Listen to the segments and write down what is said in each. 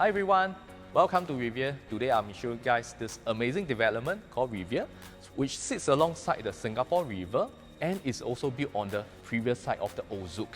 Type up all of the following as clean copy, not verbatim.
Hi everyone, welcome to Rivière. Today I'm showing you guys this amazing development called Rivière, which sits alongside the Singapore River and is also built on the previous site of the old Zouk.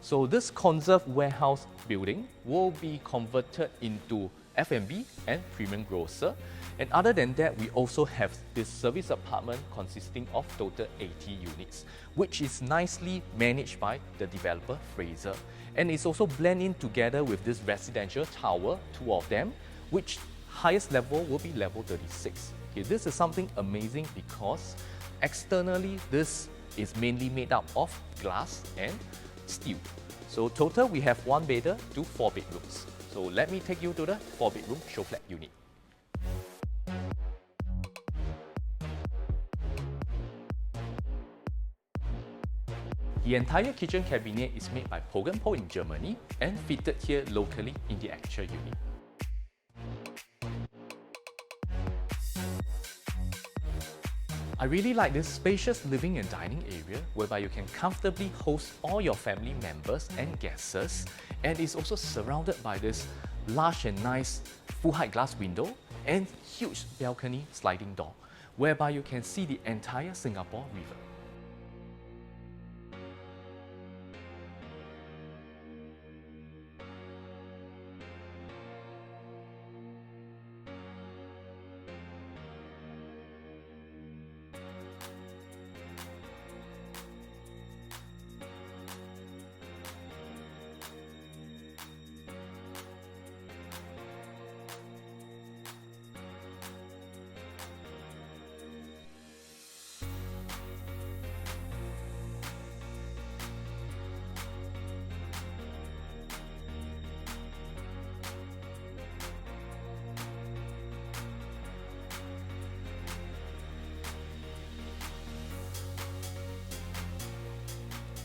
So this conserved warehouse building will be converted into F&B and premium grocer. And other than that, we also have this service apartment consisting of total 80 units, which is nicely managed by the developer Fraser. And it's also blended in together with this residential tower, two of them, which highest level will be level 36. Okay, this is something amazing because externally this is mainly made up of glass and steel. So total we have 1 bedder to 4 bedrooms. So let me take you to the 4-bedroom show flat unit. The entire kitchen cabinet is made by Pogenpo in Germany and fitted here locally in the actual unit. I really like this spacious living and dining area whereby you can comfortably host all your family members and guests, and it's also surrounded by this large and nice full height glass window and huge balcony sliding door whereby you can see the entire Singapore River.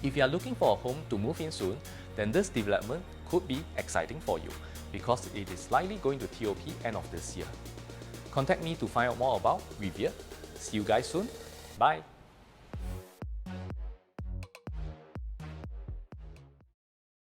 If you are looking for a home to move in soon, then this development could be exciting for you because it is likely going to TOP end of this year. Contact me to find out more about Rivière. See you guys soon. Bye!